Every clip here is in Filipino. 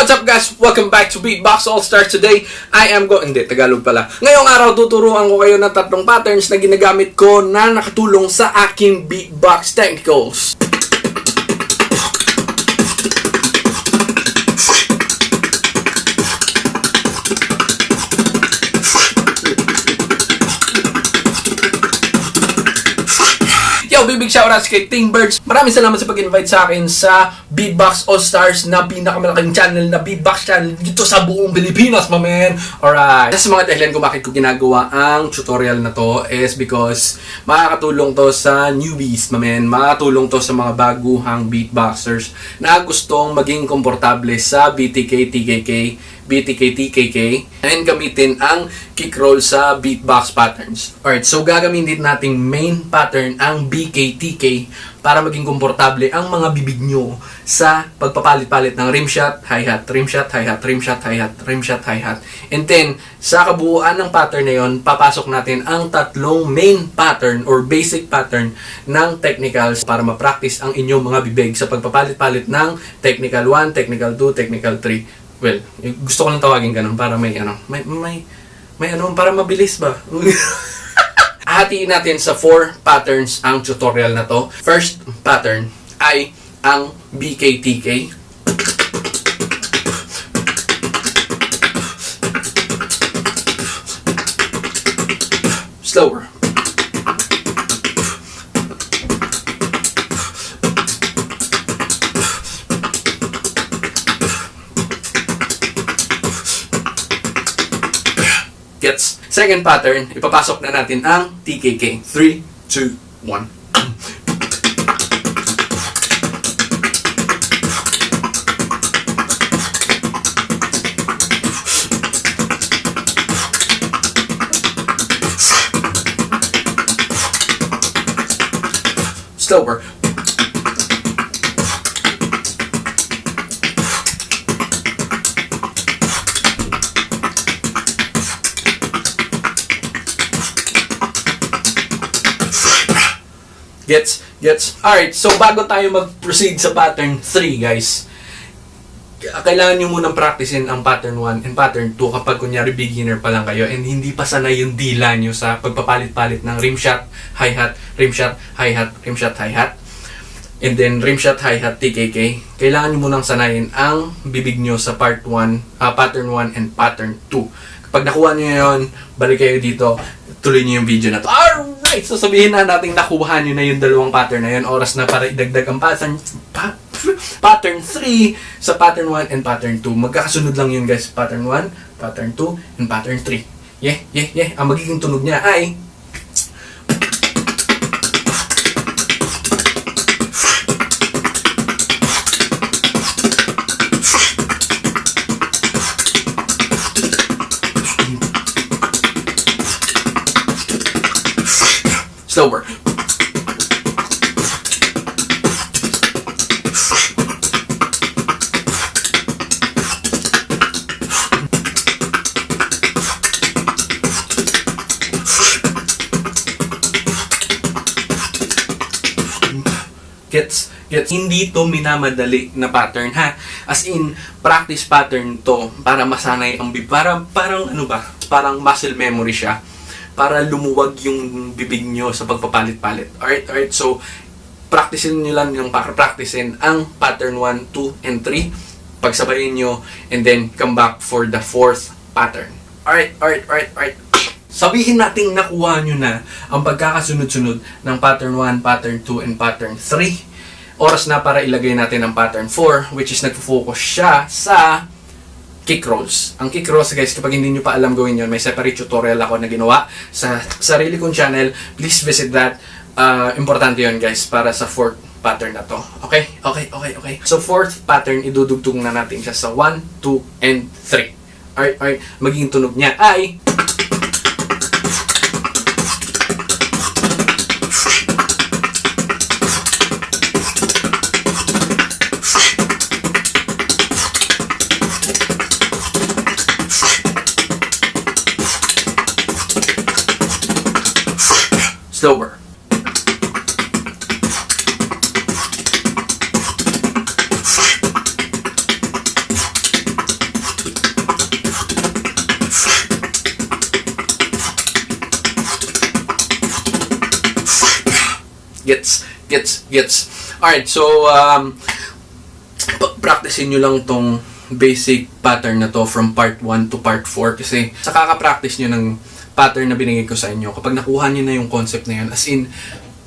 What's up guys? Welcome back to Beatbox All-Stars. Today, I am Hindi, Tagalog pala. Ngayong araw, tuturuan ko kayo ng tatlong patterns na ginagamit ko na nakatulong sa aking beatbox technicals. Big shoutouts kay Team Birds. Maraming salamat sa pag-invite sa akin sa Beatbox All-Stars na pinakamalaking channel na beatbox channel dito sa buong Pilipinas, my man. Alright. Sa mga dahilan kung bakit ko ginagawa ang tutorial na to is because makakatulong to sa newbies, my man. Makakatulong to sa mga baguhang beatboxers na gustong maging komportable sa bktk and gamitin ang kick roll sa beatbox patterns. Alright, so gagamitin nating main pattern ang bktk para maging komportable ang mga bibig nyo sa pagpapalit-palit ng rimshot, hi-hat, rimshot, hi-hat, rimshot, hi-hat, rimshot, hi-hat. And then, sa kabuuan ng pattern na yon, papasok natin ang tatlong main pattern or basic pattern ng technicals para ma-practice ang inyong mga bibig sa pagpapalit-palit ng technical 1, technical 2, technical 3. Well, gusto ko lang tawagin ganun para may para mabilis ba? Hatiin natin sa 4 patterns ang tutorial na to. First pattern ay ang bktk. Slower. Gets. Second pattern, ipapasok na natin ang tkk. 3, 2, 1. Slower. Gets. Alright, so bago tayo mag-proceed sa pattern 3, guys, kailangan nyo munang practicein ang pattern 1 and pattern 2 kapag kunyari beginner pa lang kayo and hindi pa sanay yung dila nyo sa pagpapalit-palit ng rimshot, hi-hat, rimshot, hi-hat, rimshot, hi-hat, and then rimshot, hi-hat, tkk. Kailangan nyo munang sanayin ang bibig nyo sa pattern 1 and pattern 2. Kapag nakuha nyo yun, balik kayo dito, tuloy nyo yung video na to. Alright! So sabihin na natin nakuha nyo na yung dalawang pattern na yun. Oras na para idagdag ang pattern 3 sa pattern 1 and pattern 2. Magkakasunod lang yun guys. Pattern 1, pattern 2, and pattern 3. Yeah. Ang magiging tunog niya ay slower. Gets. Hindi to minamadali na pattern, ha? As in, practice pattern to para masanay ang bibig. Parang muscle memory siya. Para lumuwag yung bibig nyo sa pagpapalit-palit. Alright. So, practicein nyo lang yung practicein ang pattern 1, 2, and 3. Pagsabayin nyo, and then come back for the 4th pattern. Alright. Sabihin natin nakuha nyo na ang pagkakasunod-sunod ng pattern 1, pattern 2, and pattern 3. Oras na para ilagay natin ang pattern 4, which is nagfo-focus siya sa kick rolls. Ang kick rolls guys, kapag hindi nyo pa alam gawin yun, may separate tutorial ako na ginawa sa sarili kong channel. Please visit that. Importante yun guys para sa 4th pattern na to. Okay. So 4th pattern, idudugtong na natin siya sa 1, 2, and 3. Alright. Magiging tunog niya ay slower. Gets. Alright, so, practicein nyo lang tong basic pattern na to from part 1 to part 4 kasi sa kaka-practice nyo ng pattern na binigay ko sa inyo, kapag nakuha nyo na yung concept na yun, as in,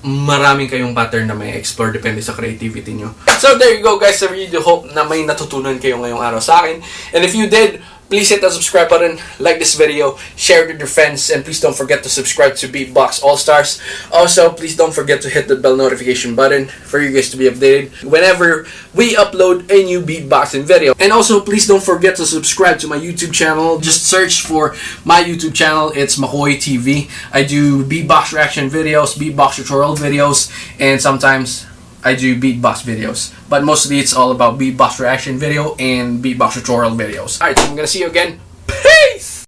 maraming kayong pattern na may explore depende sa creativity nyo. So there you go guys, I really do hope na may natutunan kayo ngayong araw sa akin. And if you did, please hit the subscribe button, like this video, share it with your friends, and please don't forget to subscribe to Beatbox All-Stars. Also, please don't forget to hit the bell notification button for you guys to be updated whenever we upload a new beatboxing video. And also, please don't forget to subscribe to my YouTube channel. Just search for my YouTube channel. It's Mckoy TV. I do beatbox reaction videos, beatbox tutorial videos, and sometimes I do beatbox videos, but mostly it's all about beatbox reaction video and beatbox tutorial videos. Alright, so I'm gonna see you again. Peace!